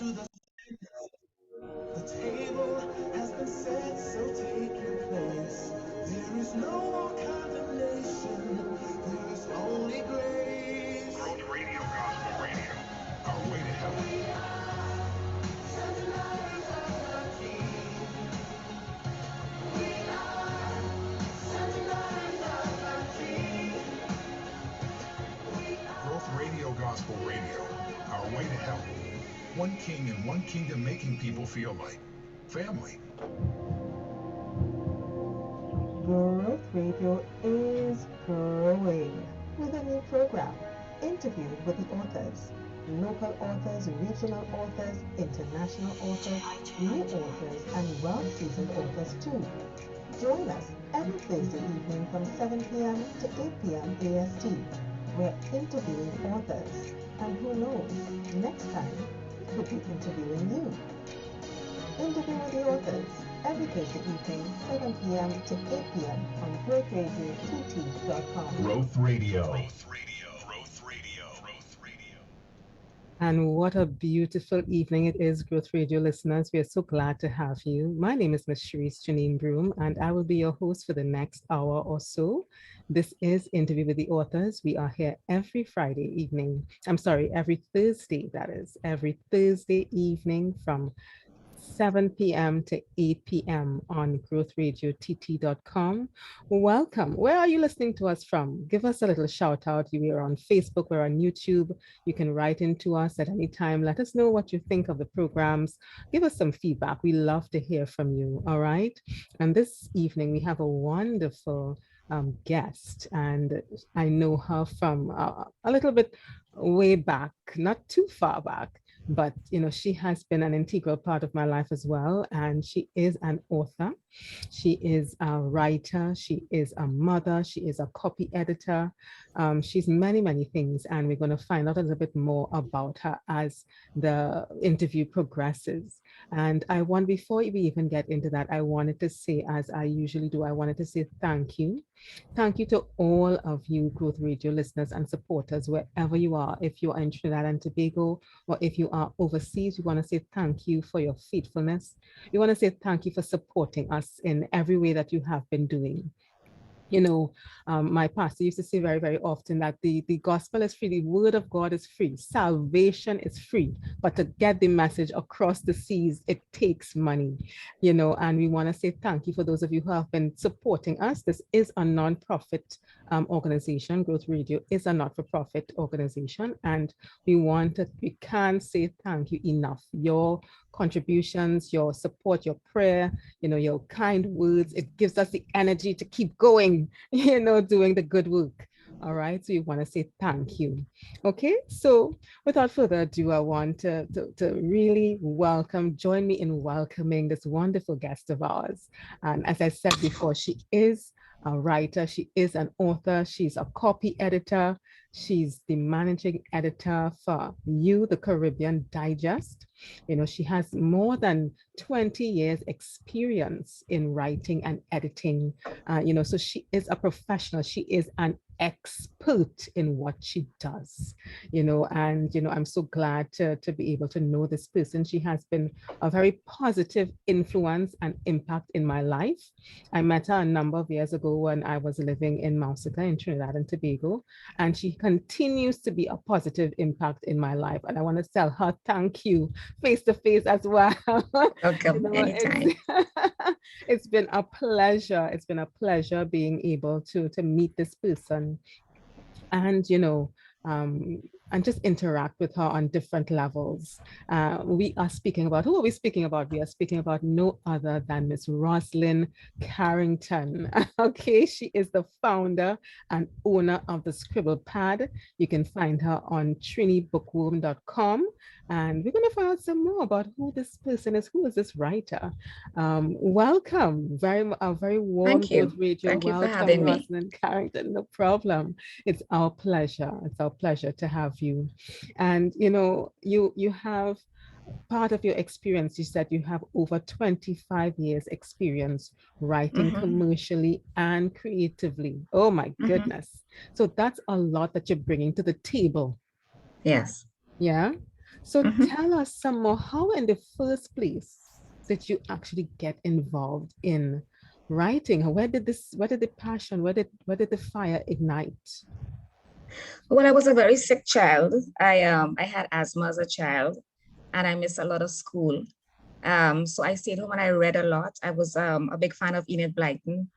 to the table has been set, so take your place. There is no more condemnation, there is only grace. Growth Radio, Gospel Radio. Our way to heaven. Growth Radio, Gospel Radio. Our way to heaven. One king and one kingdom making people feel like family. Growth Radio is growing with a new program, Interview with the Authors. Local authors, regional authors, international authors, new authors, and well-seasoned authors too. Join us every Thursday evening from 7 p.m. to 8 p.m. AST. We're interviewing authors, and who knows, next time we could be interviewing you. Interview with the Authors every Thursday evening, 7 p.m. to 8 p.m. on growthradiott.com. Growth Radio. Growth Radio. Growth Radio. Growth Radio. And what a beautiful evening it is, Growth Radio listeners. We are so glad to have you. My name is Ms. Charisse Janine Broome, and I will be your host for the next hour or so. This is Interview with the Authors. We are here every Friday evening. Every Thursday, that is. Every Thursday evening from 7 p.m. to 8 p.m. on growthradiott.com. Welcome. Where are you listening to us from? Give us a little shout out. We are on Facebook, we're on YouTube. You can write into us at any time. Let us know what you think of the programs. Give us some feedback. We love to hear from you. All right. And this evening, we have a wonderful guest, and I know her from a little bit way back, not too far back. But, she has been an integral part of my life as well. And she is an author. She is a writer. She is a mother. She is a copy editor. She's many, many things. And we're going to find out a little bit more about her as the interview progresses. And before we even get into that, I wanted to say, as I usually do, I wanted to say thank you. Thank you to all of you Growth Radio listeners and supporters, wherever you are. If you are in Trinidad and Tobago, or if you are overseas, we want to say thank you for your faithfulness. We want to say thank you for supporting us in every way that you have been doing. My pastor used to say very, very often that the gospel is free, the word of God is free, salvation is free, but to get the message across the seas, it takes money, and we want to say thank you for those of you who have been supporting us. This is a non-profit organization. Growth Radio is a not-for-profit organization, and we can't say thank you enough. Your contributions, your support, your prayer, your kind words, it gives us the energy to keep going, doing the good work. All right, so we want to say thank you. Okay, so without further ado, I want to really join me in welcoming this wonderful guest of ours. And as I said before, she is a writer, she is an author, she's a copy editor, she's the managing editor for You, the Caribbean Digest. She has more than 20 years experience in writing and editing. So she is a professional. She is an expert in what she does, and I'm so glad to be able to know this person. She has been a very positive influence and impact in my life. I met her a number of years ago when I was living in Mousica in Trinidad and Tobago, and she continues to be a positive impact in my life. And I want to tell her thank you face to face as well. Welcome anytime. It's been a pleasure. It's been a pleasure being able to meet this person and and just interact with her on different levels. We are speaking about, who are we speaking about? We are speaking about no other than Miss Rosalind Carrington. Okay, she is the founder and owner of the Scribble Pad. You can find her on trinibookworm.com. And we're going to find out some more about who this person is. Who is this writer? Welcome. A very warm Growth Radio. Thank you welcome, for having me. Rosalind Carrington. No problem. It's our pleasure. It's our pleasure to have you. And you have part of your experience. You said you have over 25 years experience writing commercially and creatively. Oh my goodness. So that's a lot that you're bringing to the table. Yes. Yeah. So Mhm. tell us some more. How in the first place did you actually get involved in writing? Where did the passion, where did the fire ignite? Well, I was a very sick child. I had asthma as a child, and I missed a lot of school. So I stayed home and I read a lot. I was a big fan of Enid Blyton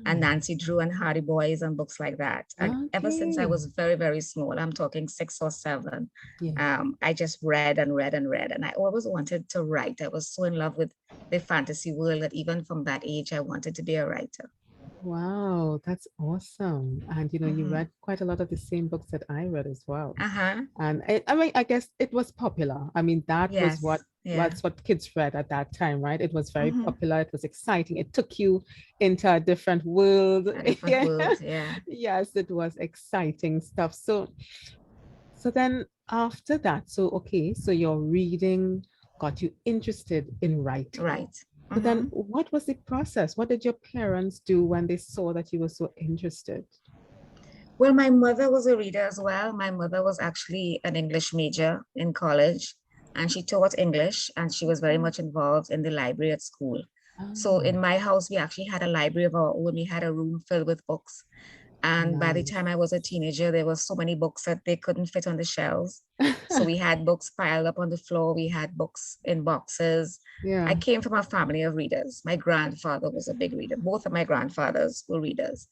and Ah, Nancy Drew and Hardy Boys and books like that. And ever since I okay. was very, very small, I'm talking 6 or 7, Yeah. I just read and read and read. And I always wanted to write. I was so in love with the fantasy world that even from that age, I wanted to be a writer. Wow, that's awesome. And you Mm-hmm. read quite a lot of the same books that I read as well. Uh-huh. And I mean, I guess it was popular. I mean, that was Yes. Yeah. that's what kids read at that time, right? It was very Mm-hmm. popular. It was exciting. It took you into a different world. A different Yeah. world. Yeah. Yes, it was exciting stuff. So then after that, so okay, so your reading got you interested in writing. Right. So then Mm-hmm. what was the process? What did your parents do when they saw that you were so interested? Well, my mother was a reader as well. My mother was actually an English major in college, and she taught English, and she was very much involved in the library at school. So Oh, in my house, we actually had a library of our own. We had a room filled with books. And by the nice. time I was a teenager, there were so many books that they couldn't fit on the shelves. So we had books piled up on the floor. We had books in boxes. I Yeah. came from a family of readers. My grandfather was a big reader. Both of my grandfathers were readers.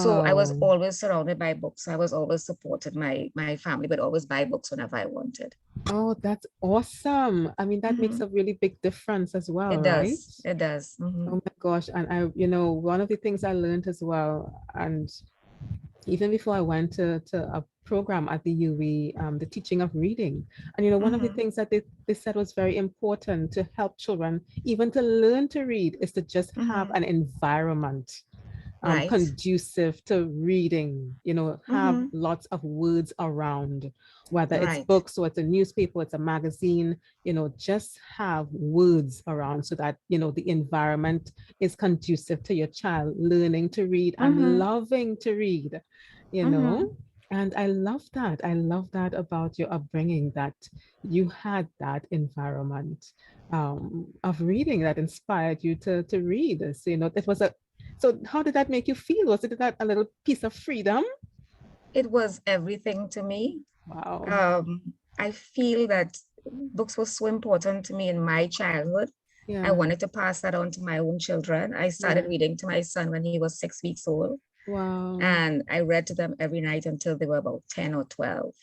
So I was Wow. always surrounded by books. I was always supported. My family would always buy books whenever I wanted. Oh, that's awesome. I mean, that makes Mhm. a really big difference as well, It right? does. It does. Oh Mhm. my gosh. And one of the things I learned as well, and even before I went to a program at the UE, the teaching of reading. And one of the Mhm. things that they said was very important to help children, even to learn to read, is to just have Mhm. an environment Right. conducive to reading, have Mhm. lots of words around, whether it's Right. books or it's a newspaper, it's a magazine, just have words around so that, the environment is conducive to your child learning to read and Mhm. loving to read, you know. Mhm. And I love that. I love that about your upbringing, that you had that environment of reading that inspired you to read. So, it was a so how did that make you feel? Was it that a little piece of freedom? It was everything to me. Wow. I feel that books were so important to me in my childhood. I Yeah. wanted to pass that on to my own children. I started Yeah. reading to my son when he was 6 weeks old, Wow. and I read to them every night until they were about 10 or 12.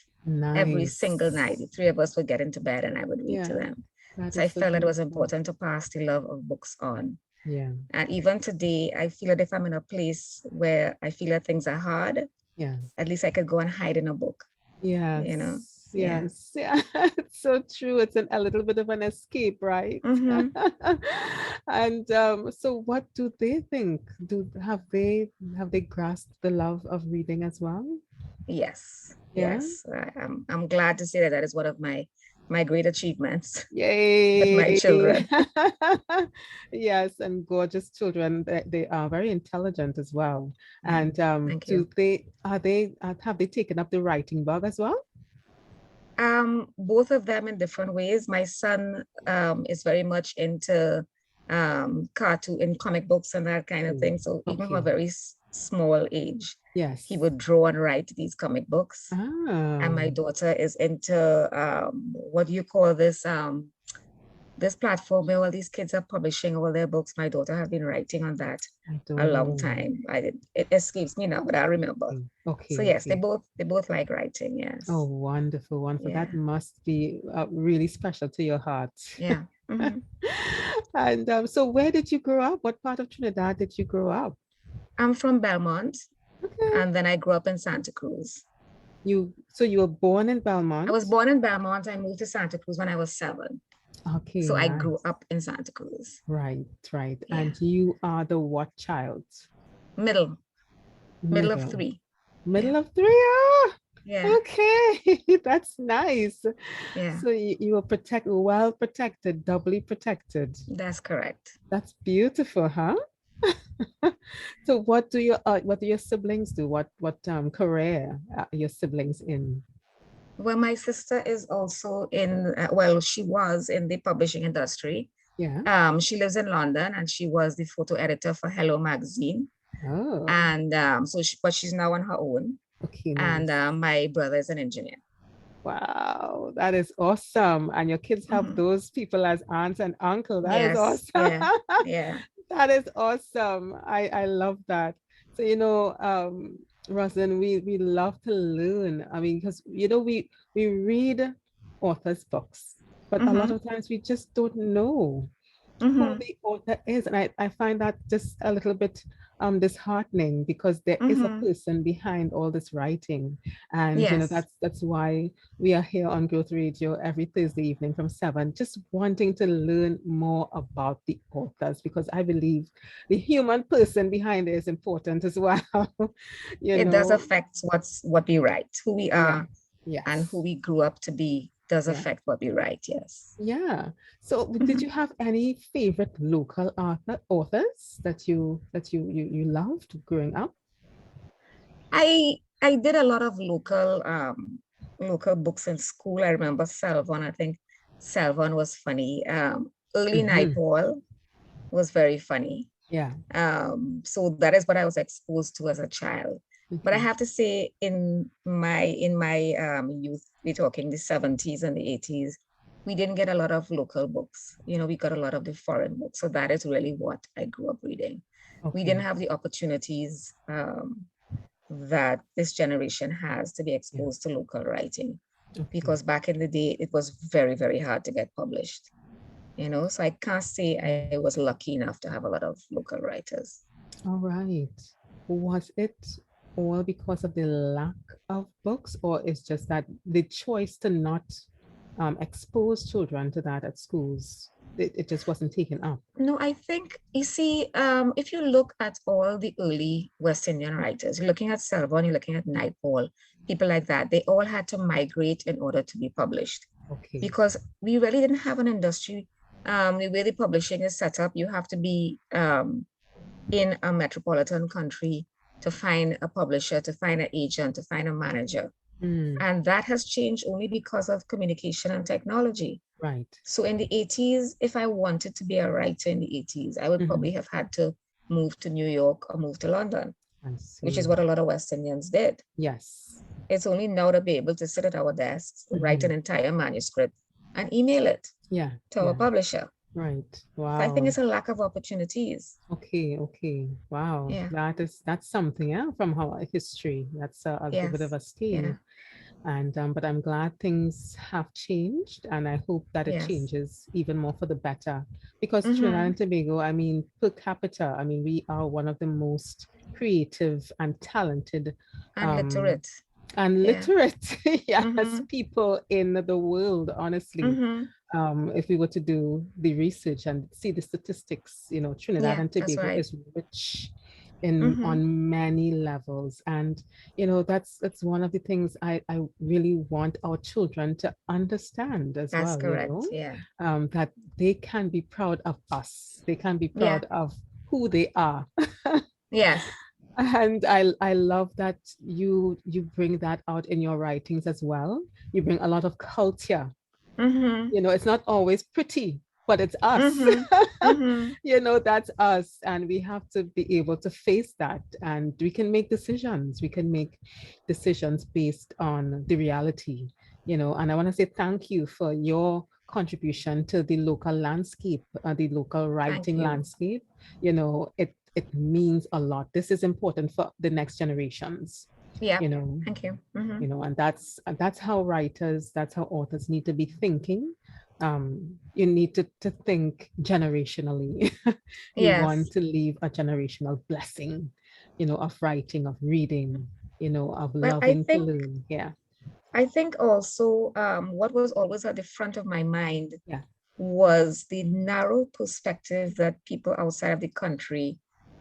Every single night, the Nice. three of us would get into bed and I would read to Yeah. them. That So I is so felt that it was beautiful. important to pass the love of books on. Yeah. And even today, I feel that if I'm in a place where I feel that things are hard, Yeah. at least I could go and hide in a book, you know? Yes. Yeah. Yes. Yeah. It's so true. It's a little bit of an escape, right? Mm-hmm. And so what do they think? Have they grasped the love of reading as well? Yes. Yeah. Yes. I'm glad to say that that is one of my great achievements with my Yay. children. Yes, and gorgeous children. They are very intelligent as well. Yeah. And Thank you. do they are they have they taken up the writing bug as well? Both of them in different ways. My son is very much into cartoon and comic books and that kind of Mm, thing. So even from a okay. very small age, he Yes. would draw and write these comic books. And Ah, my daughter is into what do you call this platform where all these kids are publishing all their books. My daughter have been writing on that I a don't long know. time. It escapes me now, but I remember. Okay, So okay, yes, okay. they both like writing. Oh, Yes. wonderful, wonderful. That Yeah. must be really special to your heart. Yeah. Mhm. And so where did you grow up? What part of Trinidad did you grow up? I'm from Belmont, Okay. and then I grew up in Santa Cruz. So you were born in I was Belmont? born in Belmont. I moved to Santa Cruz when I was 7. Okay, So I grew nice. up in Santa Cruz. Right, right. Yeah. And you are the what child? Middle, middle of Middle. 3. Yeah. Middle of three? Ah, Yeah. okay. That's nice. Yeah. So you were well protected, doubly protected. That's correct. That's beautiful, huh? So what do your siblings do? What career are your siblings in? Well, my sister is also in, well, she was in the publishing industry. Yeah. She lives in London and she was the photo editor for Hello magazine. Oh, And but she's now on her own. okay, And nice. my brother is an engineer. Wow, that is awesome. And your kids have Mhm. those people as aunts and uncle. That is Yes, awesome. yeah, yeah. That is awesome. I love that. So, Rosalind, we love to learn. I mean, because we read authors' books, but a lot Mm-hmm, of times we just don't know who mm-hmm, the author is. And I find that just a little bit disheartening because there is a mm-hmm. person behind all this writing. And Yes, that's why we are here on Growth Radio every Thursday evening from 7, just wanting to learn more about the authors, because I believe the human person behind it is important as well. you it does know, affect what we write, who we yeah, are and who yes. we grew up to be does Yeah. affect what we write, yes. Yeah. So did Mhm. you have any favorite local authors that you loved growing up? I did a lot of local books in school. I remember Selvon. I think Selvon was funny. Early Hmm. Naipaul was very funny. Yeah. So that is what I was exposed to as a child. But I Okay. have to say, in my youth, we're talking the 70s and the 80s, we didn't get a lot of local books. We got a lot of the foreign books. So that is really what I grew up reading. We didn't Okay. have the opportunities that this generation has to be Yeah. exposed to local writing, Okay. because back in the day, it was very, very hard to get published. So I can't say I was lucky enough to have a lot of local writers. All right. Was it all because of the lack of books, or is just that the choice to not expose children to that at schools? It just wasn't taken up. No, I think, you see, if you look at all the early West Indian writers, you're looking at Selvon, you're looking at Naipaul, people like that, they all had to migrate in order to be published, Okay. because we really didn't have an industry. The way the publishing is set up, you have to be in a metropolitan country to find a publisher, to find an agent, to find a manager. Mm, And that has changed only because of communication and technology. right. So in the 80s, if I wanted to be a writer in the 80s, I would Hmm. probably have had to move to New York or move to London, I which is see. what a lot of West Indians did. Yes. It's only now to be able to sit at our desks, write Hmm. an entire manuscript, and email it Yeah. to our Yeah. publisher. Right. So I think Wow. it's a lack of opportunities. Okay, okay. Wow. Yeah. That's something, yeah, from our history. That's a bit of Yes. a stain. Yeah. And but I'm glad things have changed, and I hope that it Yes. changes even more for the better. Because Trinidad Mm-hmm. and Tobago, I mean, per capita, I mean, we are one of the most creative and talented And um literate. and Yeah. literate, yes, Mm-hmm. people in the world, honestly. Mm-hmm. If we were to do the research and see the statistics, Trinidad Yeah, and that's Tobago right. is rich in Mm-hmm. on many levels. And that's one of the things I really want our children to understand as That's well, correct. Yeah. that they can be proud of us. They can be Yeah. proud of who they are. Yes. And I love that you bring that out in your writings as well. You bring a lot of culture. Mm-hmm. It's not always pretty, but it's us. Mm-hmm. Mm-hmm. That's us. And we have to be able to face that. And we can make decisions. We can make decisions based on the reality, And I want to say thank you for your contribution to the local landscape, the local Thank writing you. landscape. It means a lot. This is important for the next generations, Yeah. you know Thank you. Mm-hmm. and that's how writers, that's how authors need to be thinking. You need to think generationally. You want Yes. to leave a generational blessing, of writing, of reading, of Well, I loving to think learn. Yeah. I think also what was always at the front of my mind Yeah. was the narrow perspective that people outside of the country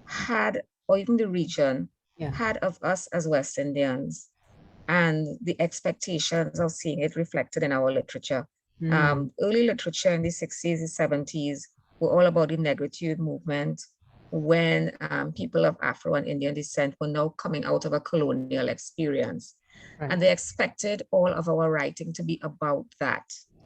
had, or even the region, Yeah. had of us as West Indians, and the expectations of seeing it reflected in our literature. Mm, Early literature in the 60s and 70s were all about the negritude movement, when people of Afro and Indian descent were now coming out of a colonial experience. Right. And they expected all of our writing to be about that,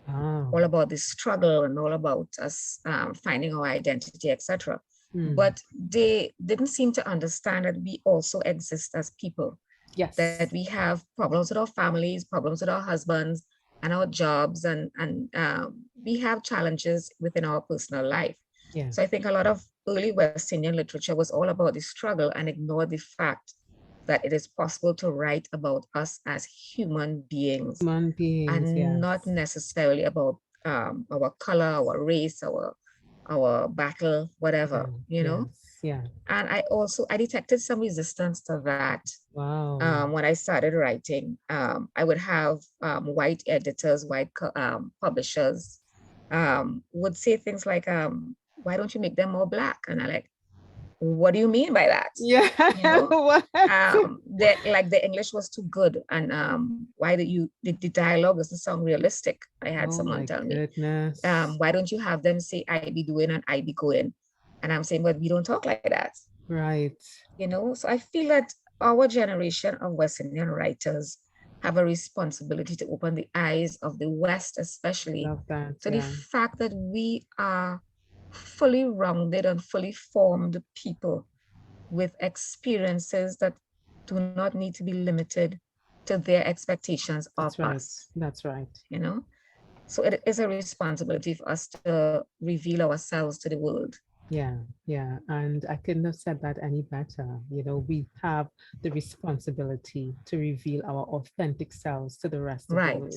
Oh. all about the struggle and all about us finding our identity, etc. But they didn't seem to understand that we also exist as people. Yes. That we have problems with our families, problems with our husbands and our jobs, and we have challenges within our personal life. Yeah. So I think a lot of early West Indian literature was all about the struggle and ignored the fact that it is possible to write about us as human beings. Human beings, and yes. not necessarily about our color, our race, our battle, whatever, you know? Yeah. And I detected some resistance to that. Wow. When I started writing. I would have white editors, white publishers would say things like, why don't you make them more Black? And I like, what do you mean by that? Yeah. You know, What? like the English was too good, and why the dialogue doesn't sound realistic. I had someone tell me, why don't you have them say I be doing and I be going? And I'm saying, but we don't talk like that. Right. You know, so I feel that our generation of West Indian writers have a responsibility to open the eyes of the West, especially to the fact that we are fully rounded and fully formed people with experiences that do not need to be limited to their expectations of us. That's right. You know, so it is a responsibility for us to reveal ourselves to the world. Yeah. And I couldn't have said that any better. You know, we have the responsibility to reveal our authentic selves to the rest of the world.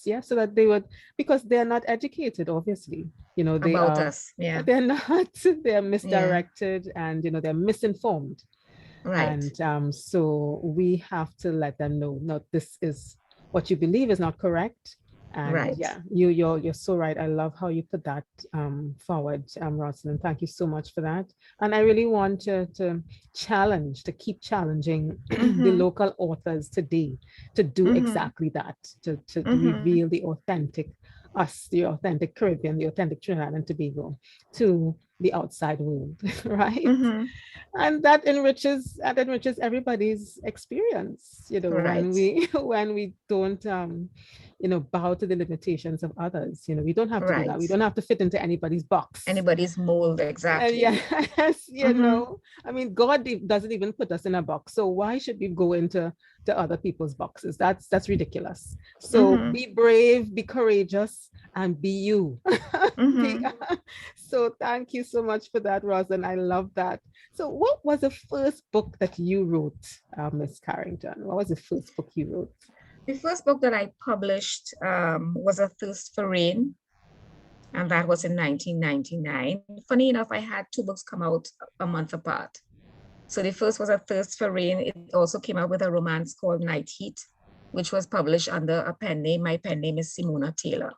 Yes, so that they would, because they're not educated, obviously, you know, they about are, us. Yeah, they're not, they're misdirected and, you know, they're misinformed. Right. And so we have to let them know, no, this is what you believe is not correct. And yeah, you're so right. I love how you put that forward, Rosalind. Thank you so much for that. And I really want to keep challenging the local authors today to do exactly that, to reveal the authentic us, the authentic Caribbean, the authentic Trinidad and Tobago to the outside world, right? And that enriches everybody's experience, you know, when we don't you know, bow to the limitations of others. You know, we don't have to do that. We don't have to fit into anybody's box, anybody's mold. Exactly. Yes, you know, I mean, God doesn't even put us in a box, so why should we go into other people's boxes? That's ridiculous. So be brave, be courageous, and be you. So thank you so much for that, Rosin. I love that. So what was the first book that you wrote, Miss Carrington? What was the first book you wrote? The first book that I published was A Thirst for Rain, and that was in 1999. Funny enough, I had two books come out a month apart. So the first was A Thirst for Rain. It also came out with a romance called Night Heat, which was published under a pen name. My pen name is Simona Taylor.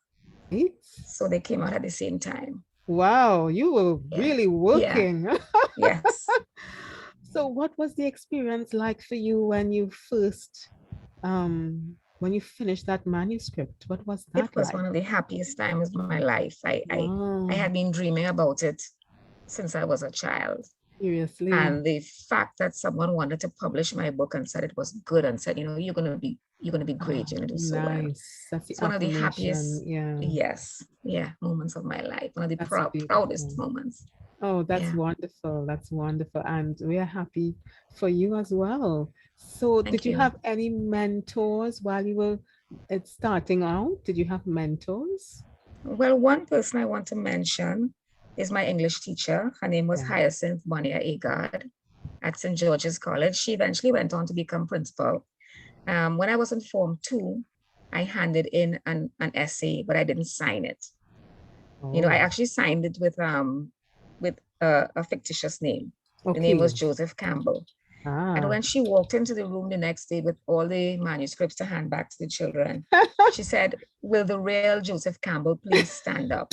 So they came out at the same time. Wow, you were really working. Yes. So what was the experience like for you when you first when you finished that manuscript? What was that? It was one of the happiest times of my life. I had been dreaming about it since I was a child. Seriously. And the fact that someone wanted to publish my book and said it was good and said, you know, you're gonna be great, you're gonna do so well. That's it's one of the happiest moments of my life. One of the proudest moments. Oh, that's wonderful. That's wonderful. And we are happy for you as well. So did you have any mentors while you were starting out? Did you have mentors? Well, one person I want to mention is my English teacher. Her name was Hyacinth Bonnier Agard at St. George's College. She eventually went on to become principal. When I was in Form 2, I handed in an essay, but I didn't sign it. You know, I actually signed it with a fictitious name. The name was Joseph Campbell. And when she walked into the room the next day with all the manuscripts to hand back to the children, she said, "Will the real Joseph Campbell please stand up?"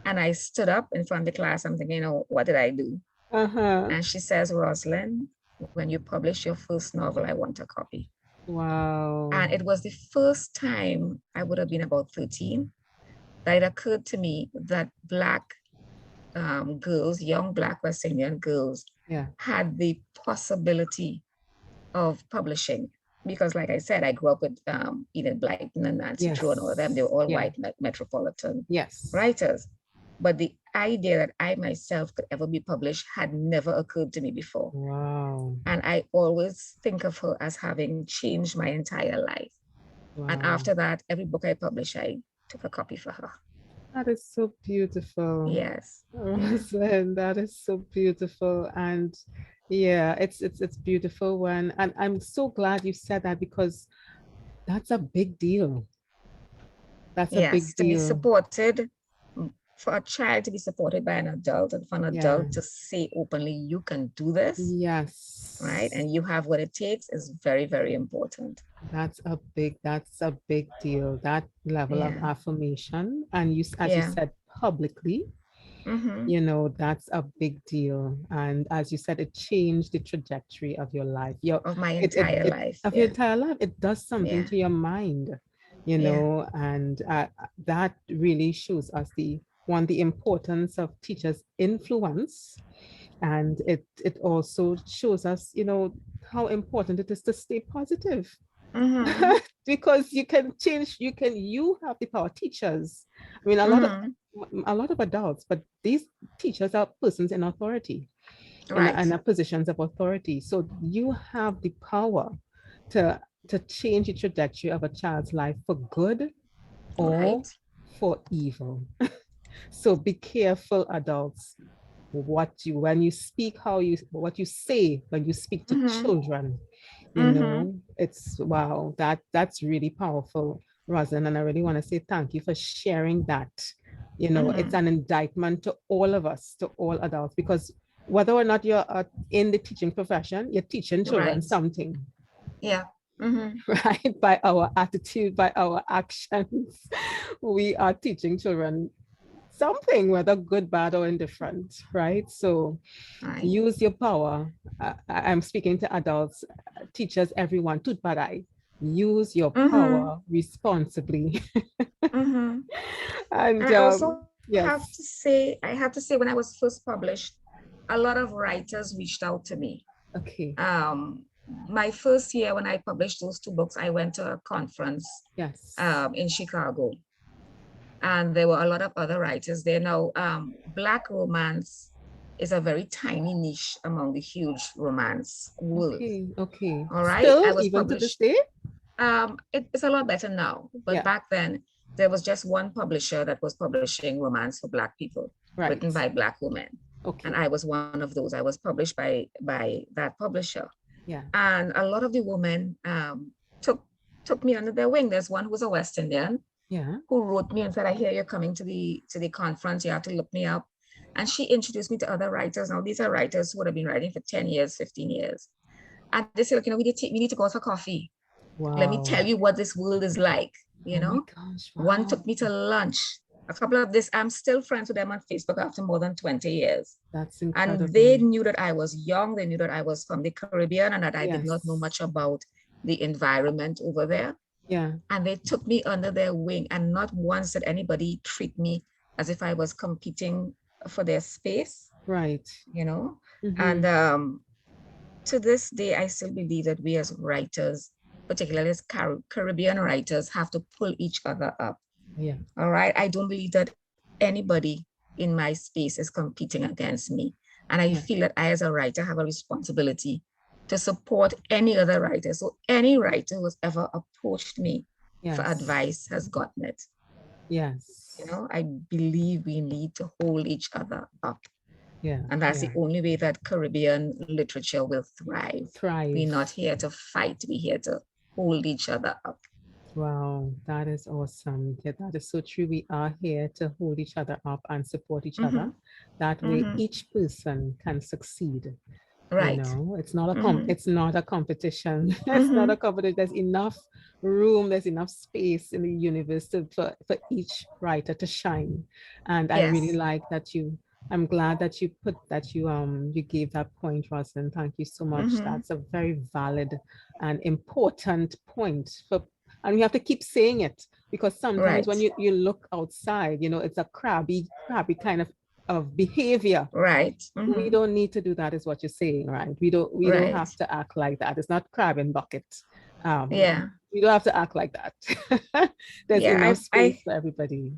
And I stood up in front of the class. I'm thinking, oh, what did I do? And she says, "Rosalind, when you publish your first novel, I want a copy." Wow. And it was the first time, I would have been about 13, that it occurred to me that Black girls, young Black West Indian girls, had the possibility of publishing. because like I said, I grew up with Enid Blyton and Nancy Yes. Drew and all of them. They were all Yeah. white metropolitan Yes. writers. But the idea that I myself could ever be published had never occurred to me before. Wow. And I always think of her as having changed my entire life. Wow. And after that, every book I published, I took a copy for her. That is so beautiful. Yes. Rosalind, that is so beautiful. And yeah, it's beautiful when, and I'm so glad you said that, because that's a big deal. That's a big to be deal. supported, for a child to be supported by an adult, and for an adult to say openly, you can do this. Yes. Right. And you have what it takes is very, very important. That's a big deal. That level of affirmation. And you, as you said, publicly, you know, that's a big deal. And as you said, it changed the trajectory of your life. Of my entire life. Of your entire life. It does something to your mind, you know, and that really shows us the importance of teachers' influence. And it also shows us, you know, how important it is to stay positive. Because you can change, you have the power. Teachers, I mean, a lot of adults, but these teachers are persons in authority, and positions of authority. So you have the power to change the trajectory of a child's life for good or for evil. So be careful, adults, when you speak, what you say when you speak to children. You know, it's wow, that's really powerful, Rosalind. And I really want to say thank you for sharing that. You know, it's an indictment to all of us, to all adults, because whether or not you're in the teaching profession, you're teaching children something. Yeah. Right? By our attitude, by our actions, we are teaching children something, whether good, bad, or indifferent, right? So use your power. I'm speaking to adults, teachers, everyone, tutparai. Use your power responsibly. And I also have to say, when I was first published, a lot of writers reached out to me. Okay. My first year when I published those 2 books, I went to a conference in Chicago. And there were a lot of other writers there. Now, Black romance is a very tiny niche among the huge romance world. Okay. All right. Still, I was even published. To this day? It's a lot better now. But back then, there was just one publisher that was publishing romance for Black people, written by Black women. Okay. And I was one of those. I was published by that publisher. Yeah. And a lot of the women took me under their wing. There's one who was a West Indian. Who wrote me and said, I hear you're coming to the conference, you have to look me up. And she introduced me to other writers. Now, these are writers who would have been writing for 10 years, 15 years. And they said, look, you know, we need to go out for coffee. Wow. Let me tell you what this world is like, you know. Gosh, wow. One took me to lunch. A couple of this, I'm still friends with them on Facebook after more than 20 years. That's incredible. And they knew that I was young. They knew that I was from the Caribbean and that I did not know much about the environment over there. Yeah. And they took me under their wing, and not once did anybody treat me as if I was competing for their space. Right. You know, and to this day, I still believe that we as writers, particularly as Caribbean writers, have to pull each other up. Yeah. All right. I don't believe that anybody in my space is competing against me. And I feel that I, as a writer, have a responsibility to support any other writer. So any writer who has ever approached me for advice has gotten it. Yes. You know, I believe we need to hold each other up. Yeah. And that's the only way that Caribbean literature will thrive. We're not here to fight. We're here to hold each other up. Wow, that is awesome. Yeah, that is so true. We are here to hold each other up and support each other. That way each person can succeed. Right. You know, it's not a it's not a competition. It's not a competition. There's enough room, there's enough space in the universe for each writer to shine. And I really like that I'm glad that you you gave that point, Rosalind. Thank you so much. That's a very valid and important point and we have to keep saying it, because sometimes when you look outside, you know, it's a crabby kind of behavior. Right. We don't need to do that, is what you're saying, right? We don't have to act like that. It's not crab in bucket. Yeah. You don't have to act like that. There's Yeah. enough space for everybody.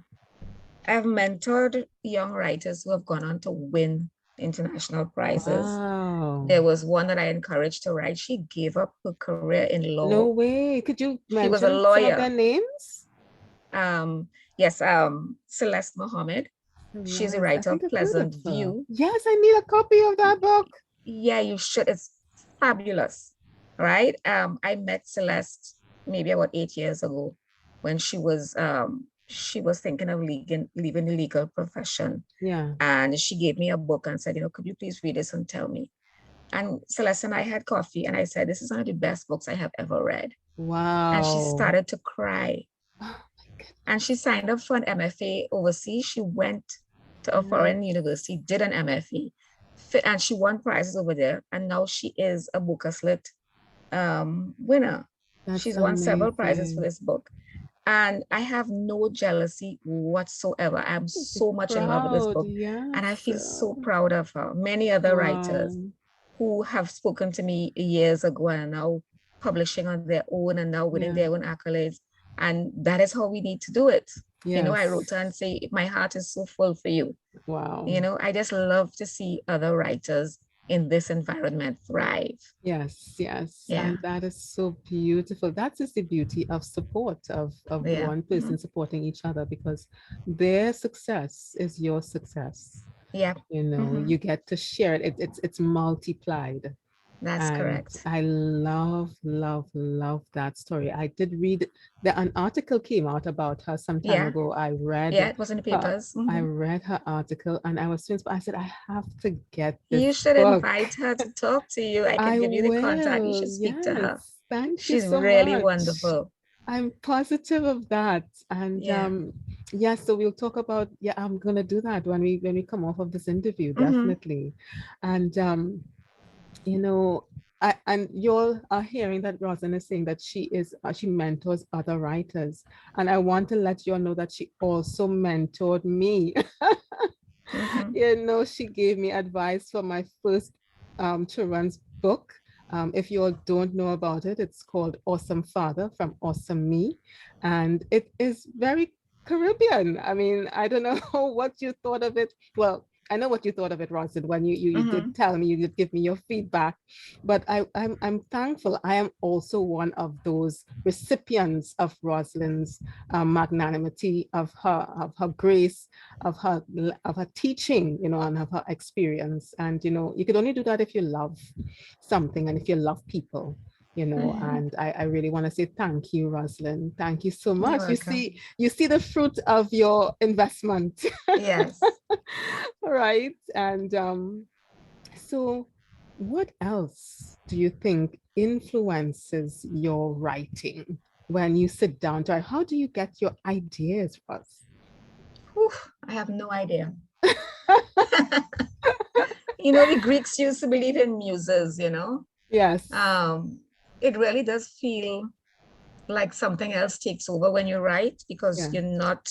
I've mentored young writers who have gone on to win international prizes. Wow. There was one that I encouraged to write. She gave up her career in law. No way. Could you She was mention a some lawyer. of their names? Yes, Charesse Mohammed. She's a writer of Pleasant View. Yes, I need a copy of that book. Yeah, you should. It's fabulous, right? I met Celeste maybe about 8 years ago when she was thinking of leaving the legal profession. Yeah. And she gave me a book and said, could you please read this and tell me? And Celeste and I had coffee and I said, this is one of the best books I have ever read. Wow. And she started to cry. And she signed up for an MFA overseas. She went to a foreign university, did an MFA, and she won prizes over there. And now she is a Booker Slit winner. She's won several prizes for this book. And I have no jealousy whatsoever. I'm so much in love with this book. Yes. And I feel so proud of her. Many other writers who have spoken to me years ago and are now publishing on their own and now winning their own accolades. And that is how we need to do it. Yes. I wrote her and say, my heart is so full for you. Wow. I just love to see other writers in this environment thrive. Yes. Yeah. And that is so beautiful. That is the beauty of support, of one person supporting each other, because their success is your success. Yeah. You get to share it. It's multiplied. That's correct. I love that story. I did read an article came out about her some time ago. I read it was in the papers. I read her article and I was but I said, I have to get this You should book. Invite her to talk to you. I can give you the contact. You should speak to her. Thank you She's so really much. wonderful. I'm positive of that. And so we'll talk about, I'm gonna do that when we come off of this interview, definitely. And and you are hearing that Roslyn is saying that she mentors other writers, and I want to let you all know that she also mentored me. She gave me advice for my first children's book. If you all don't know about it, it's called Awesome Father from Awesome Me, and it is very Caribbean. I mean, I don't know what you thought of it. Well, I know what you thought of it, Roslyn, when you did tell me, you did give me your feedback, but I'm thankful. I am also one of those recipients of Roslyn's magnanimity, of her grace, of her teaching, and of her experience. And you could only do that if you love something and if you love people. And I really want to say thank you, Roslyn. Thank you so much. You see the fruit of your investment. Yes. Right. And so what else do you think influences your writing when you sit down to write? How do you get your ideas, Ros? I have no idea. The Greeks used to believe in muses, Yes. It really does feel like something else takes over when you write, because you're not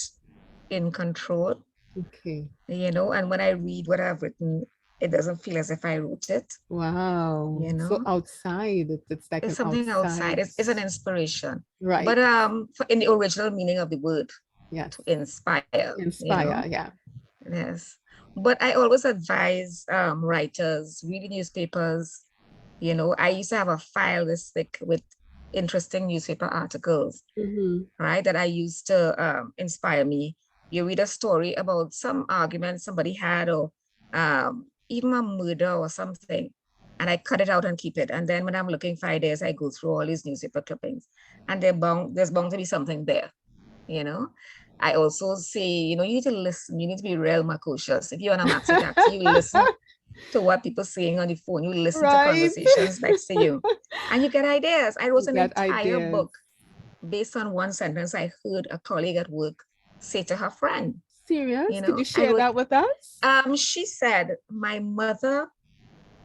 in control. Okay. And when I read what I've written, it doesn't feel as if I wrote it. Wow. So outside, it's like it's something outside. It's an inspiration. Right. But in the original meaning of the word, to inspire. Inspire, yeah. Yes. But I always advise writers, read newspapers. I used to have a file this thick with interesting newspaper articles, right, that I used to inspire me. You read a story about some argument somebody had, or even a murder or something, and I cut it out and keep it. And then when I'm looking 5 days, I go through all these newspaper clippings, and there's bound to be something there. I also say, you need to listen. You need to be real macocious. If you're on a maxi taxi, you listen to what people saying on the phone. You listen to conversations next to you, and you get ideas. I wrote an entire book based on one sentence I heard a colleague at work say to her friend. Serious? Could you share that with us? She said, my mother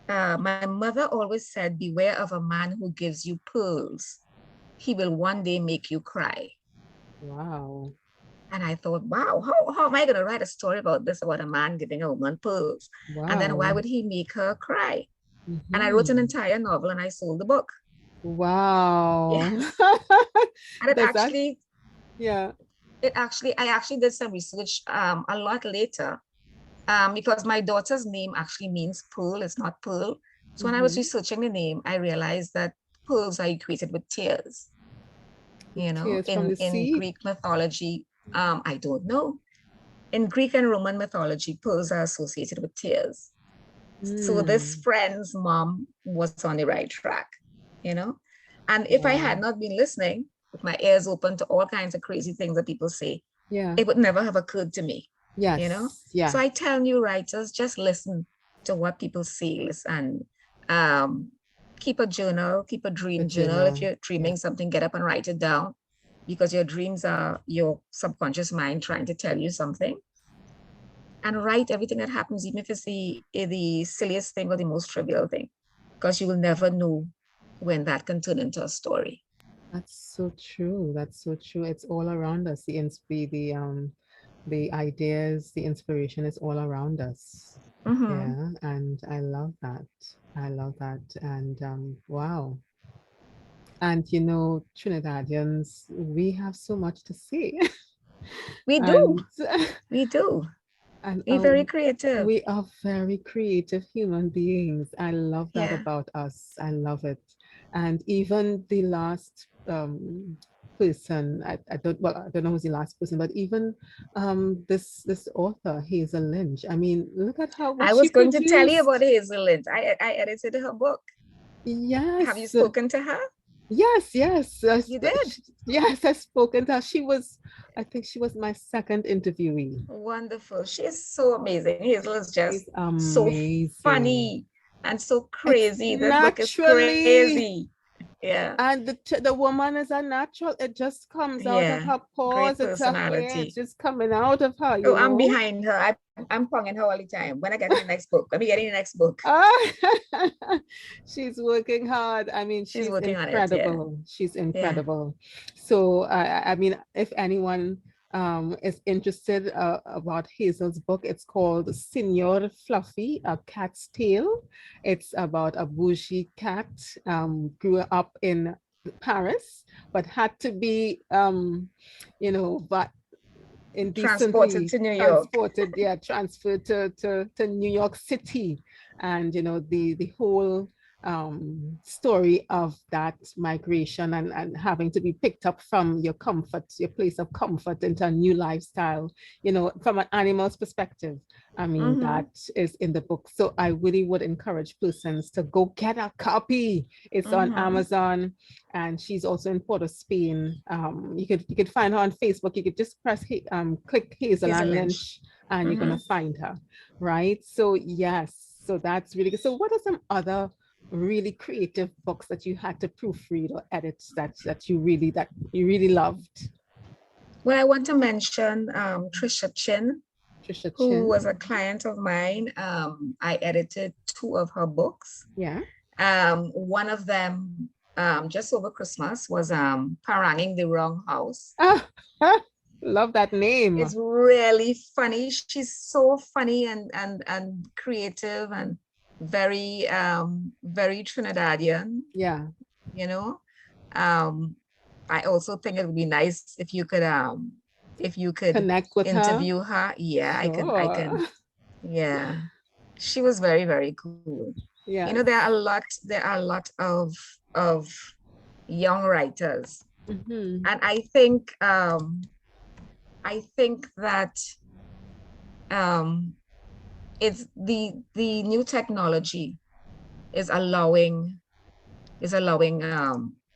always said, beware of a man who gives you pearls. He will one day make you cry. Wow. And I thought, wow, how am I going to write a story about a man giving a woman pearls? Wow. And then why would he make her cry? And I wrote an entire novel and I sold the book. Wow. Yeah. And Does that? Yeah. I actually did some research a lot later, because my daughter's name actually means pearl. It's not pearl. So when I was researching the name, I realized that pearls are equated with tears. You know, Tears from the in sea. Greek mythology, I don't know. In Greek and Roman mythology, pearls are associated with tears. So this friend's mom was on the right track, you know. And if I had not been listening, with my ears open to all kinds of crazy things that people say, Yeah. it would never have occurred to me. Yes. You know. Yeah. So I tell new writers, just listen to what people say, and keep a journal, keep a dream journal. If you're dreaming something, get up and write it down, because your dreams are your subconscious mind trying to tell you something. And write everything that happens, even if it's the silliest thing or the most trivial thing, because you will never know when that can turn into a story. That's so true. That's so true. It's all around us. The ideas, the inspiration is all around us. Yeah, and I love that. I love that. And wow. And you know, Trinidadians, we have so much to say. We do. We do. And we're very creative. We are very creative human beings. I love that about us. I love it. And even the last person, I don't know who's the last person, but even this author, Hazel Lynch. I mean, look at how I was going to tell you about Hazel Lynch. I edited her book. Yes. Have you spoken to her? Yes. You did? Yes, I've spoken to her. I think she was my second interviewee. Wonderful. She is so amazing. Hazel is just so funny and so crazy. This book is crazy. Yeah. And the woman is a natural. It just comes out of her pores. It's her hair. It's just coming out of her. You know? I'm behind her. I'm ponging her all the time. When I get in the next book, let me get in the next book. She's working hard. I mean, she's incredible. She's incredible. Yeah. So I mean, if anyone is interested about Hazel's book, it's called Signor Fluffy, A Cat's Tale. It's about a bougie cat, grew up in Paris, but had to be, but transported to New York. Transferred to New York City. And, the whole story of that migration and having to be picked up from your place of comfort into a new lifestyle, from an animal's perspective. I mean, that is in the book. So I really would encourage persons to go get a copy. It's on Amazon, and she's also in Port of Spain. You could find her on Facebook. You could just click Hazel Lynch, and you're gonna find her, right? So yes, so that's really good. So what are some other really creative books that you had to proofread or edit that you really loved? Well, I want to mention Trisha Chin, who was a client of mine. I edited 2 of her books. Yeah. One of them, just over Christmas, was Paranging the Wrong House. Love that name. It's really funny. She's so funny and creative and very very Trinidadian. Yeah. I also think it would be nice if you could connect with interview her. Yeah, sure. I can. Yeah, she was very, very cool. Yeah, there are a lot of young writers, and I think that it's the new technology is allowing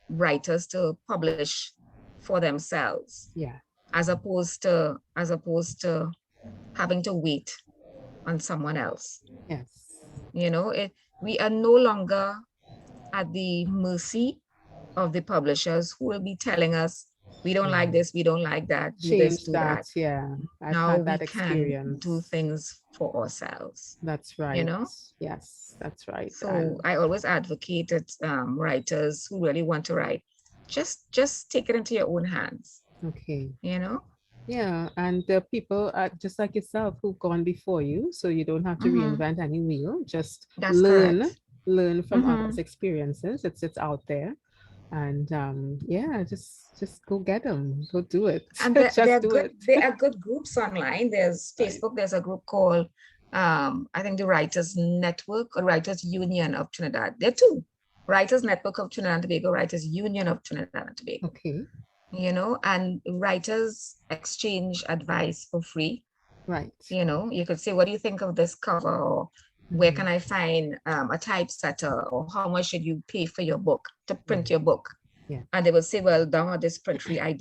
writers to publish for themselves. Yeah. As opposed to having to wait on someone else. Yes. We are no longer at the mercy of the publishers who will be telling us, we don't like this, we don't like that, do this, do that. Yeah. Now we can do things for ourselves. That's right. Yes, that's right. So I always advocated writers who really want to write, just take it into your own hands. Okay. Yeah, and there are people just like yourself who've gone before you, so you don't have to reinvent any wheel. Just learn from others' experiences. It's out there. And yeah, just go get them, go do it. And Just do it. there are good groups online. There's Right. Facebook, there's a group called I think the Writers Network or Writers Union of Trinidad. There are two. Writers Network of Trinidad and Tobago, Writers Union of Trinidad and Tobago. Okay. You know, and writers exchange advice for free. Right. You know, you could say, what do you think of this cover? Or where can I find a typesetter? Or how much should you pay for your book to print your book? Yeah. And they will say, well, down at this print free I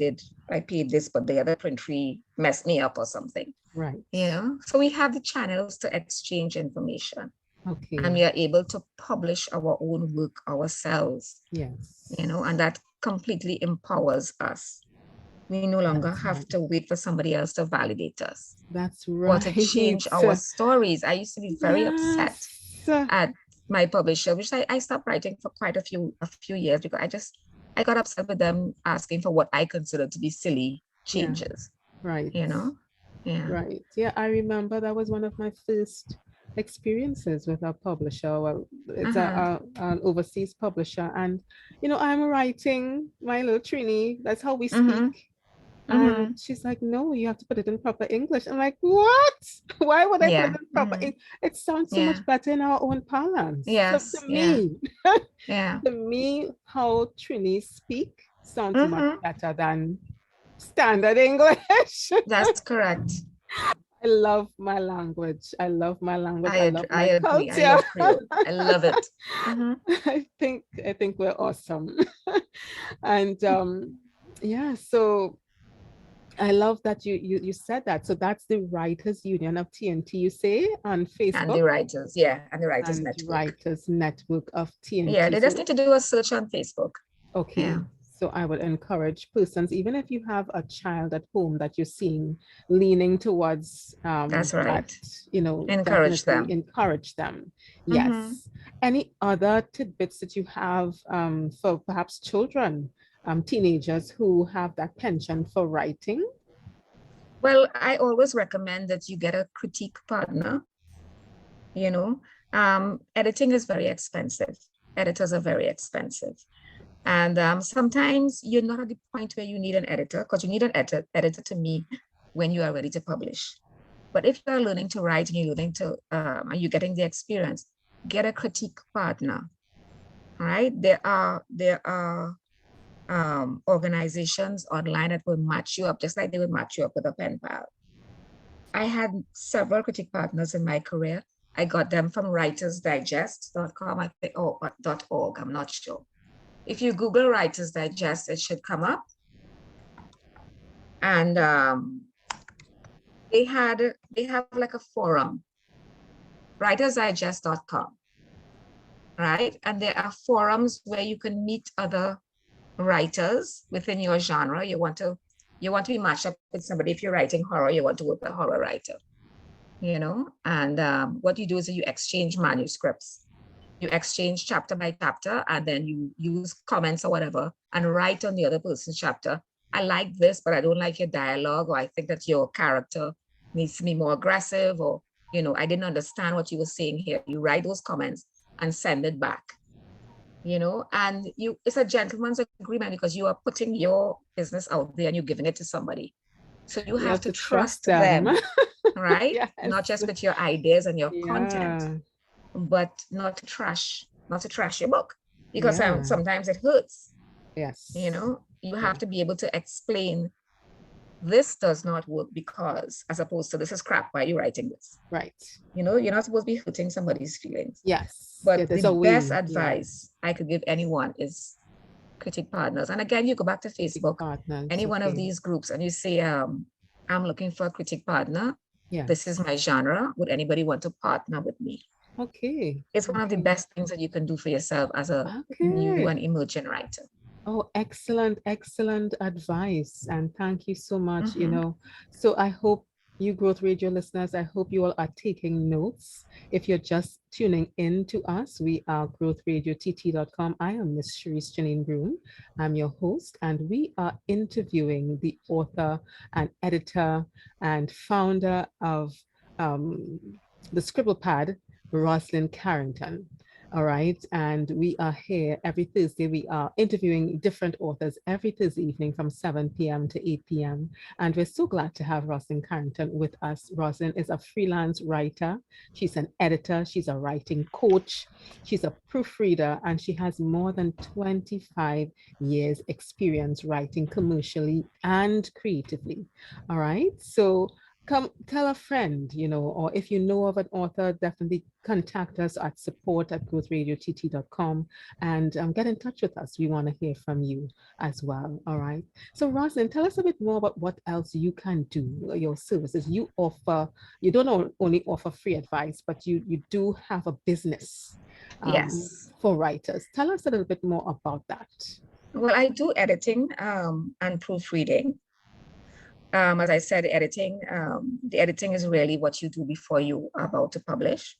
paid this, but the other print free messed me up or something. Right. You know, so we have the channels to exchange information. Okay. And we are able to publish our own work ourselves. Yes. You know, and that completely empowers us. We no longer have to wait for somebody else to validate us. That's right. Or to change our stories. I used to be very upset at my publisher, which I stopped writing for quite a few years because I got upset with them asking for what I considered to be silly changes. Right. You know? Yeah. Right. Yeah, I remember that was one of my first experiences with a publisher. Well, it's an overseas publisher, and you know, I'm writing my little Trini. That's how we speak. And she's like, no, you have to put it in proper English. I'm like, what? Why would I put it in proper English? It sounds so much better in our own parlance. Yes. So to me, to me, how Trini speak sounds much better than standard English. That's correct. I love my language. I love my language. I love my agree. culture. I love it. I think we're awesome. And yeah, so I love that you said that. So that's the Writers Union of TNT, you say, on Facebook. And the Writers, and the Writers and Network. Writers Network of TNT. Yeah, they just need to do a search on Facebook. Okay. Yeah. So I would encourage persons, even if you have a child at home that you're seeing leaning towards that's right. that, you know, encourage them. Yes. Any other tidbits that you have for perhaps children, teenagers who have that penchant for writing? Well, I always recommend that you get a critique partner. You know, editing is very expensive. Editors are very expensive. And sometimes you're not at the point where you need an editor, because you need an editor to me when you are ready to publish. But if you're learning to write and you're learning to, and you're getting the experience, get a critique partner, right? There are organizations online that will match you up, just like they would match you up with a pen pal. I had several critique partners in my career. I got them from writersdigest.com, I think, or .org, I'm not sure. If you Google Writers Digest, it should come up. And they have like a forum, writersdigest.com, right? And there are forums where you can meet other writers within your genre. You want to be matched up with somebody. If you're writing horror, you want to work with a horror writer, you know? And what you do is you exchange manuscripts. You exchange chapter by chapter, and then you use comments or whatever and write on the other person's chapter. I like this, but I don't like your dialogue, or I think that your character needs to be more aggressive, or, you know, I didn't understand what you were saying here. You write those comments and send it back, you know, and it's a gentleman's agreement because you are putting your business out there and you're giving it to somebody. So you have to trust them, right? Yes. Not just with your ideas and your content. But not to trash your book, because sometimes it hurts. Yes. You know, you have to be able to explain this does not work because, as opposed to this is crap, why are you writing this? Right. You know, you're not supposed to be hurting somebody's feelings. Yes. But the best advice I could give anyone is critique partners. And again, you go back to Facebook, any one of these groups, and you say, I'm looking for a critique partner. Yeah. This is my genre. Would anybody want to partner with me? Okay. It's one of the best things that you can do for yourself as a new and emerging writer. Oh, excellent advice. And thank you so much. You know, so I hope you Growth Radio listeners, I hope you all are taking notes. If you're just tuning in to us, we are growthradiott.com. I am Miss Charisse Janine Broome. I'm your host, and we are interviewing the author and editor and founder of the Scribble Pad, Rosalind Carrington. All right. And we are here every Thursday. We are interviewing different authors every Thursday evening from 7 p.m. to 8 p.m. And we're so glad to have Rosalind Carrington with us. Rosalind is a freelance writer. She's an editor. She's a writing coach. She's a proofreader, and she has more than 25 years experience writing commercially and creatively. All right. So come tell a friend, or if you know of an author, definitely contact us at support@growthradiott.com and get in touch with us. We want to hear from you as well. All right. So Rosalind, tell us a bit more about what else you can do, your services. You don't only offer free advice, but you do have a business Yes. for writers. Tell us a little bit more about that. Well, I do editing and proofreading. As I said, the editing is really what you do before you are about to publish.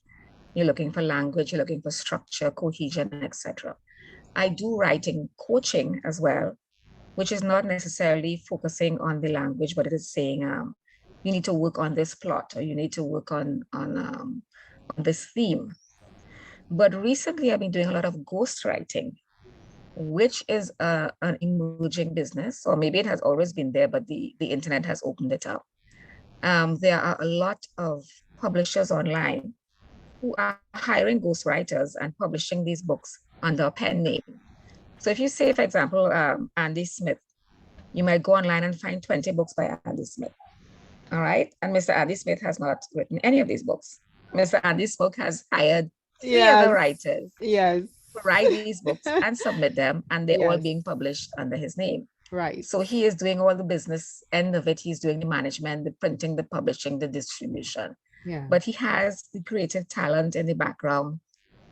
You're looking for language, you're looking for structure, cohesion, etc. I do writing coaching as well, which is not necessarily focusing on the language, but it is saying you need to work on this plot, or you need to work on this theme. But recently, I've been doing a lot of ghostwriting, which is an emerging business, or maybe it has always been there, but the internet has opened it up. There are a lot of publishers online who are hiring ghostwriters and publishing these books under a pen name. So if you say, for example, Andy Smith, you might go online and find 20 books by Andy Smith. All right. And Mr. Andy Smith has not written any of these books. Mr. Andy Smith has hired 3 other writers. Yes. To write these books and submit them, and they're all being published under his name. Right. So he is doing all the business end of it. He's doing the management, the printing, the publishing, the distribution. Yeah. But he has the creative talent in the background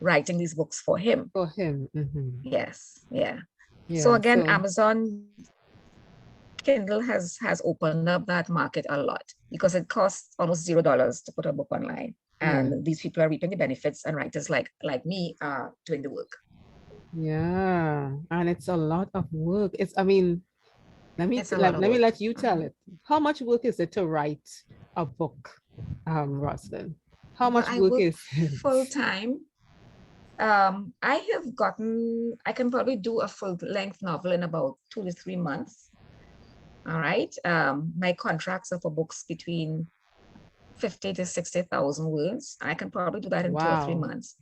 writing these books for him. For him. Mm-hmm. Yes. Yeah. So again, Amazon Kindle has opened up that market a lot, because it costs almost $0 to put a book online. And these people are reaping the benefits, and writers like me are doing the work. Yeah, and it's a lot of work. Let me let you tell it. How much work is it to write a book, Rosalind? How much work is it? Full time. I can probably do a full-length novel in about 2 to 3 months. All right. My contracts are for books between 50 to 60,000 words. I can probably do that in 2 or 3 months.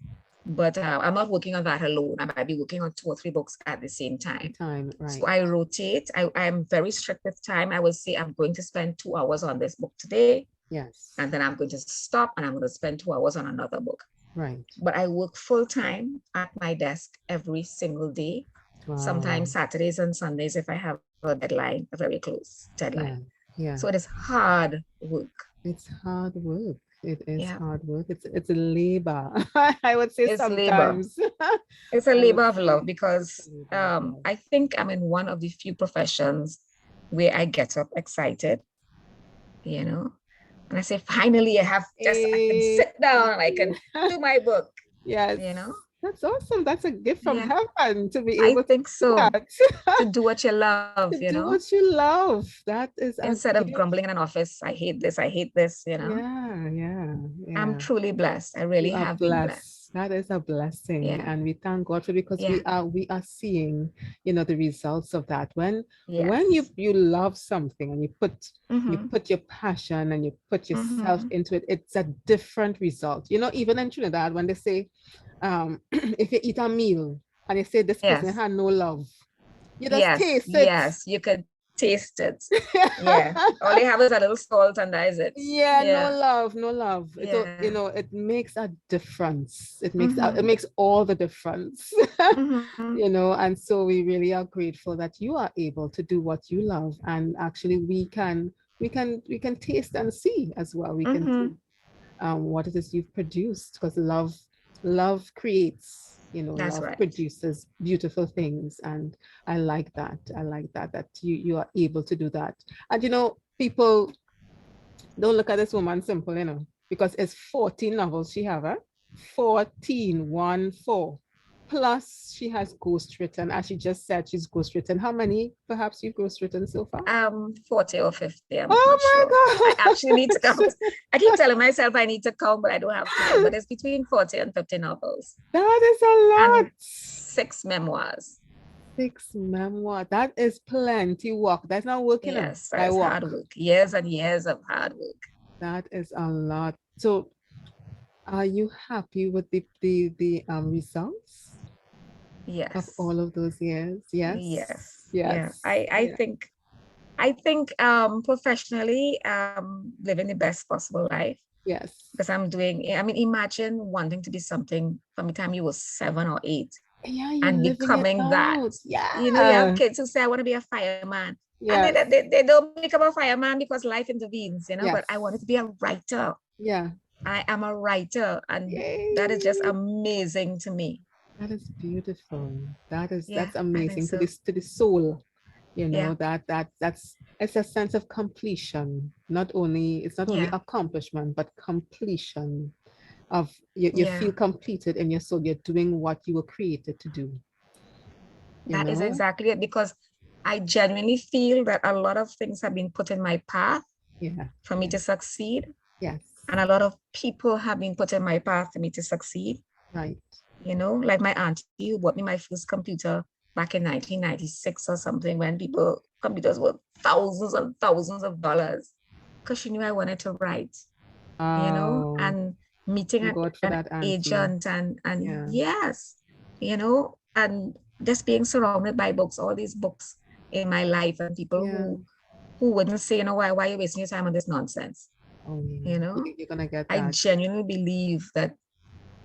But I'm not working on that alone. I might be working on 2 or 3 books at the same time. Right. So I rotate. I'm very strict with time. I will say I'm going to spend 2 hours on this book today. Yes. And then I'm going to stop and I'm going to spend 2 hours on another book. Right. But I work full time at my desk every single day. Wow. Sometimes Saturdays and Sundays if I have a deadline, a very close deadline. Yeah. So it is hard work. It's hard work. It is hard work. It's a labor. I would say it's sometimes. Labor. It's a labor of love, because I think I'm in one of the few professions where I get up excited, and I say, finally, I can sit down, I can do my book. Yes. That's awesome. That's a gift from heaven to be able I think to do that. To do what you love, do what you love. That is instead of grumbling in an office, I hate this, Yeah. I'm truly blessed. I really have been blessed. That is a blessing. And we thank God for it, because we are seeing, the results of that. When you love something and you put your passion and you put yourself into it, it's a different result. Even in Trinidad, when they say, if you eat a meal and you say this person had no love, you just taste it. Yes, you could taste it. All you have is a little salt and that is it. No love. It makes a difference. It makes all the difference. And so we really are grateful that you are able to do what you love, and actually we can taste and see as well. We can see what it is you've produced, because love creates, That's love produces beautiful things. And I like that you are able to do that. And people don't look at this woman simple, because it's 14 novels she have. 14. Plus, she has ghostwritten, as she just said, she's ghostwritten. How many perhaps you've ghostwritten so far? 40 or 50. I'm Oh not sure. my I God. actually need to count. I keep telling myself I need to count, but I don't have time. But it's between 40 and 50 novels. That is a lot. And 6 memoirs. 6 memoirs. That is plenty work. That's not working. Yes, that's hard work. Years and years of hard work. That is a lot. So are you happy with the results? Yes. Of all of those years? Yes. Yes. Yes. Yeah. I think professionally, living the best possible life. Yes. Because imagine wanting to be something from the time you were 7 or 8. Yeah, and becoming that. Yeah. You have kids who say, I want to be a fireman. Yeah. And they don't become a fireman because life intervenes, Yes. but I wanted to be a writer. Yeah. I am a writer, and that is just amazing to me. That is beautiful. That's amazing to the soul. It's a sense of completion. It's not only accomplishment, but completion of you feel completed in your soul. You're doing what you were created to do. That is exactly it, because I genuinely feel that a lot of things have been put in my path for me to succeed. Yes. And a lot of people have been put in my path for me to succeed. Right. Like my auntie who bought me my first computer back in 1996 or something, when computers were thousands and thousands of dollars, because she knew I wanted to write, and meeting an agent and yes, and just being surrounded by books, all these books in my life, and people who wouldn't say, why are you wasting your time on this nonsense? You're gonna get that. I genuinely believe that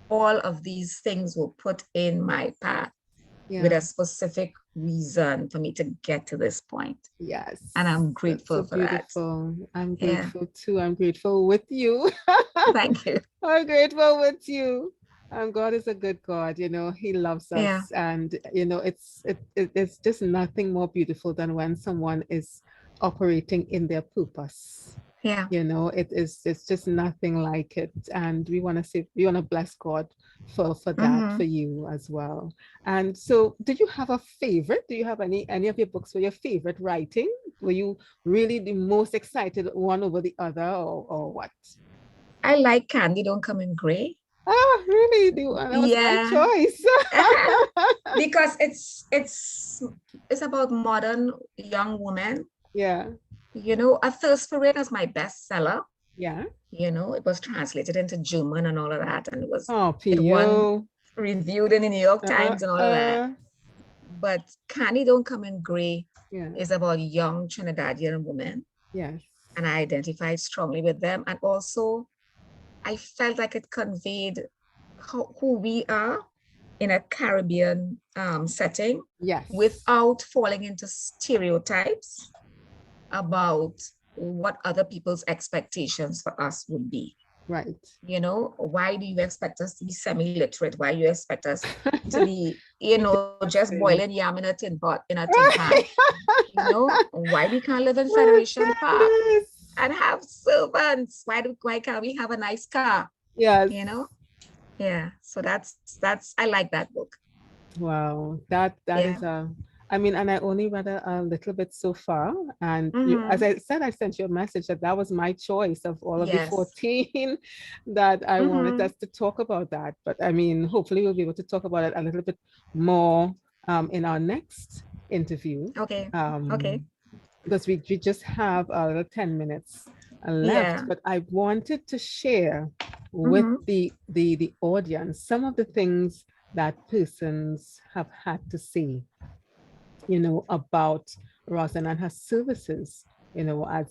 all of these things were put in my path with a specific reason for me to get to this point. Yes. And I'm grateful for that. I'm grateful too. I'm grateful with you. Thank you. I'm grateful with you. God is a good God, he loves us. And, it's just nothing more beautiful than when someone is operating in their purpose. Yeah. It's just nothing like it. And we want to bless God for that, for you as well. And so, did you have a favorite? Do you have any of your books for your favorite writing? Were you really the most excited one over the other, or what? I like Candy Don't Come in Gray. Oh, really? That was my choice. Because it's about modern young women. Yeah. A Thirst for Rain is my bestseller. Yeah. It was translated into German and all of that, and it was reviewed in the New York Times and all of that. But Candy Don't Come in Gray is about young Trinidadian women. Yes. And I identified strongly with them. And also, I felt like it conveyed who we are in a Caribbean setting. Yes. Without falling into stereotypes about what other people's expectations for us would be. Right. Why do you expect us to be semi-literate? Why do you expect us to be, just boiling yam in a tin pan? Why we can't live in Federation Park and have servants? Why can't we have a nice car? Yes. Yeah. So that's I like that book. Wow. That is and I only read a little bit so far. And as I said, I sent you a message that was my choice of all of the 14 that I wanted us to talk about that. But hopefully we'll be able to talk about it a little bit more in our next interview. Okay. Because we just have a little 10 minutes left. But I wanted to share with the audience some of the things that persons have had to say about Rosalind and her services.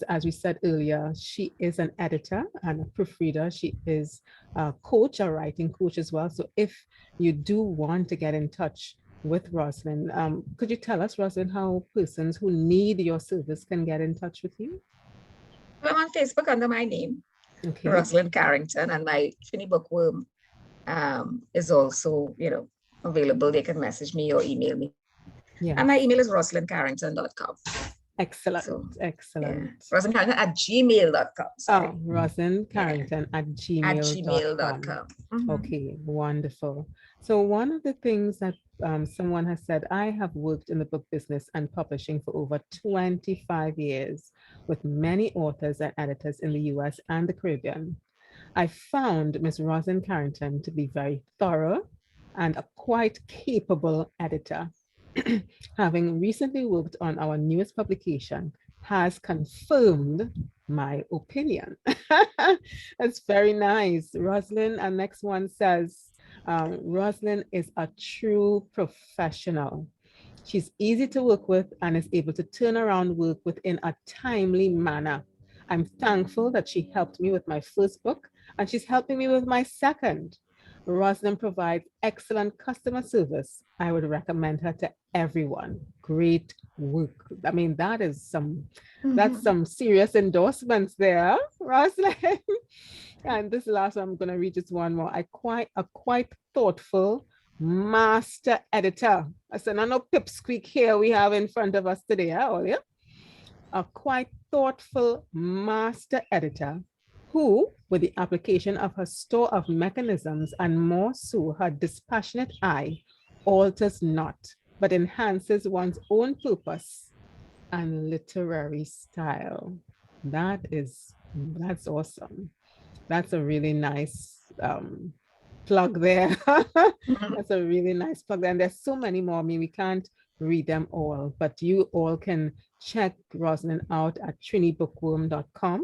As we said earlier, she is an editor and a proofreader. She is a coach, a writing coach as well. So if you do want to get in touch with Rosalind, could you tell us, Rosalind, how persons who need your service can get in touch with you? I'm on Facebook under my name, okay. Rosalind Carrington, and my Trini Bookworm is also, available. They can message me or email me. Yeah. And my email is rosalindcarrington.com. Excellent. So, Excellent. yeah. RosalindCarrington@gmail.com. Sorry. Oh, RosalindCarrington@gmail.com. @gmail.com. Okay, wonderful. So one of the things that someone has said, I have worked in the book business and publishing for over 25 years with many authors and editors in the US and the Caribbean. I found Ms. Rosalind Carrington to be very thorough and a quite capable editor. Having recently worked on our newest publication, has confirmed my opinion. That's very nice. Rosalind, and next one says, Rosalind is a true professional. She's easy to work with and is able to turn around work within a timely manner. I'm thankful that she helped me with my first book and she's helping me with my second. Rosalind provides excellent customer service. I would recommend her to everyone. Great work. I mean, that is that's some serious endorsements there, Rosalind. And this last one, I'm going to read just one more. A quite thoughtful master editor. I said, no pipsqueak here we have in front of us today, Olia. A quite thoughtful master editor who, with the application of her store of mechanisms and more so her dispassionate eye, alters not, but enhances one's own purpose and literary style. That's awesome. That's a really nice plug there. That's a really nice plug. And there's so many more. I mean, we can't read them all, but you all can check Rosalind out at trinibookworm.com.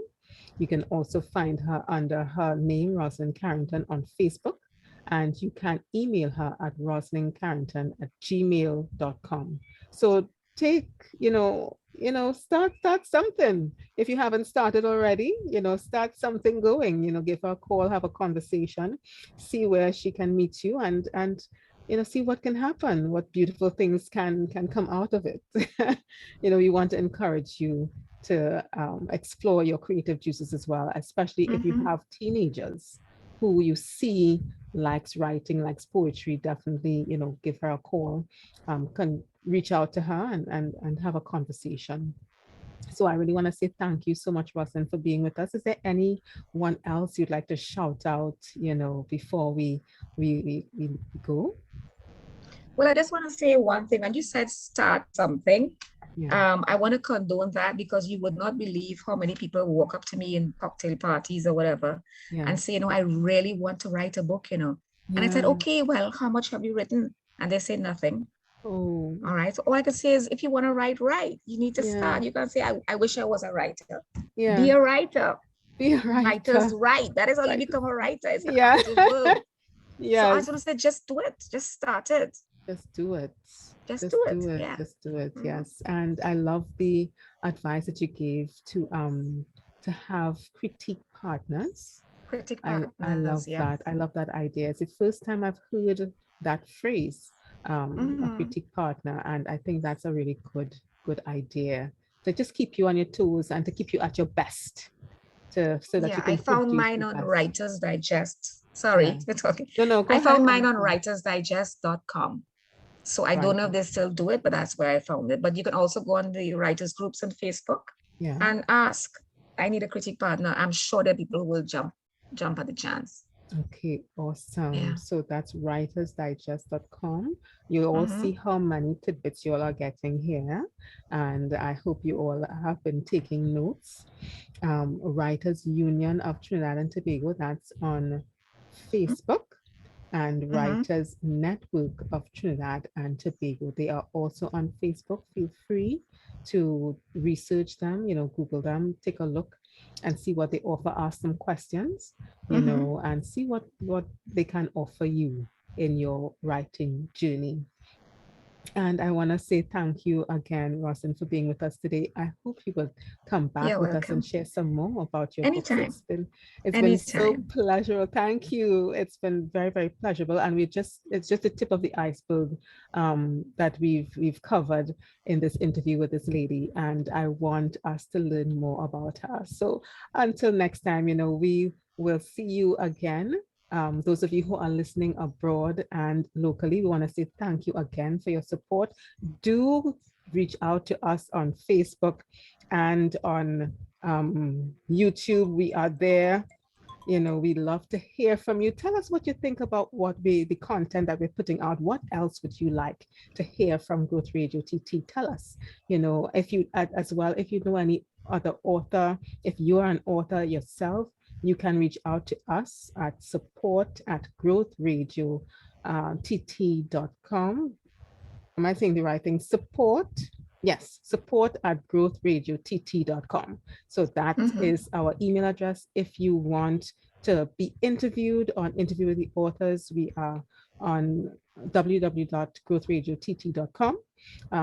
You can also find her under her name, Rosalind Carrington, on Facebook, and you can email her at rosalindcarrington@gmail.com. So take, start something. If you haven't started already, start something going, give her a call, have a conversation, see where she can meet you and see what can happen, what beautiful things can come out of it. We want to encourage you to explore your creative juices as well, especially if you have teenagers who you see likes writing, likes poetry. Definitely, give her a call, can reach out to her and have a conversation. So I really want to say thank you so much, Rosalind, for being with us. Is there anyone else you'd like to shout out, before we go? Well, I just want to say one thing. When you said start something, Yeah. I want to condone that, because you would not believe how many people walk up to me in cocktail parties or whatever and say, I really want to write a book, And I said, okay, well, how much have you written? And they say nothing. Oh. All right. So all I can say is, if you want to write, you need to start. You can say, I wish I was a writer. Yeah. Be a writer. Be a writer. Writers write. That is how you become a writer. It's a yeah. word. Yeah. So I was going to say, just do it. Just start it. Just do it. Just do it. Yeah. Just do it. Yes. And I love the advice that you gave to have critique partners. Critique partners. I love that. I love that idea. It's the first time I've heard that phrase, a critique partner, and I think that's a really good idea to just keep you on your toes and to keep you at your best. So that you can. I found mine on Writer's Digest. Sorry, we're talking. No, I found mine on writersdigest.com. So I don't know if they still do it, but that's where I found it. But you can also go on the writers groups on Facebook and ask, I need a critique partner. I'm sure that people will jump at the chance. Okay, awesome. Yeah. So that's writersdigest.com. You all see how many tidbits you all are getting here. And I hope you all have been taking notes. Writers Union of Trinidad and Tobago, that's on Facebook. And Writers Network of Trinidad and Tobago. They are also on Facebook. Feel free to research them, Google them, take a look and see what they offer. Ask them questions, and see what they can offer you in your writing journey. And I want to say thank you again, Rosalind, for being with us today. I hope you will come back with us and share some more about your books. It's been so pleasurable. Thank you. It's been very, very pleasurable. And it's just the tip of the iceberg that we've covered in this interview with this lady. And I want us to learn more about her. So until next time, we will see you again. Those of you who are listening abroad and locally, we want to say thank you again for your support. Do reach out to us on Facebook and on YouTube. We are there. You know, we love to hear from you. Tell us what you think about the content that we're putting out. What else would you like to hear from Growth Radio TT? Tell us, you know, if you as well, if you know any other author, if you are an author yourself, you can reach out to us at support@growthradiott.com. Am I saying the right thing? Yes, support@growthradiott.com. So that is our email address. If you want to be interviewed or interview with the authors, we are on www.growthradiott.com.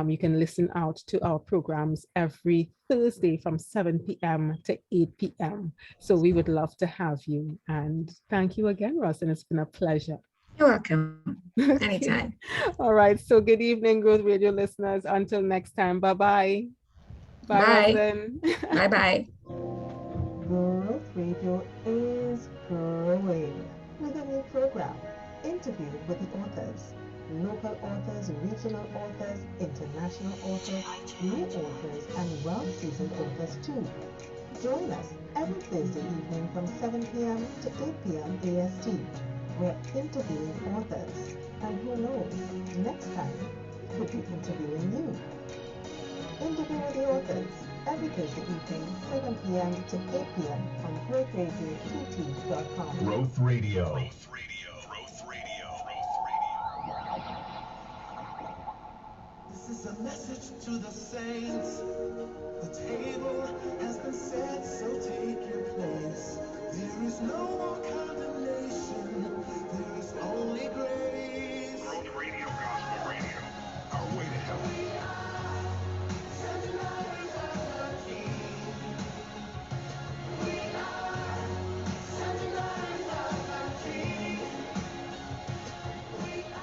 You can listen out to our programs every Thursday from 7 p.m. to 8 p.m. So we would love to have you. And thank you again, Ross, and it's been a pleasure. You're welcome. Anytime. All right. So good evening, Growth Radio listeners. Until next time. Bye-bye. Bye. Rosin. Bye-bye. Growth Radio is growing with a new program, interview with the authors, local authors, regional authors, international authors, new authors, and well-seasoned authors too. Join us every Thursday evening from 7 p.m. to 8 p.m. AST. We're interviewing authors, and who knows, next time could be interviewing you. Interview with the authors every Thursday evening, 7 p.m. to 8 p.m. on growthradiott.com. Growth Radio. This is a message to the saints. The table has been set, so take your place. There is no more condemnation. There is only grace. Growth Radio, Gospel Radio. Our way to heaven.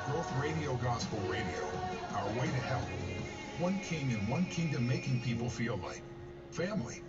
Growth Radio, Gospel Radio. Our way to heaven. One king and one kingdom making people feel like family.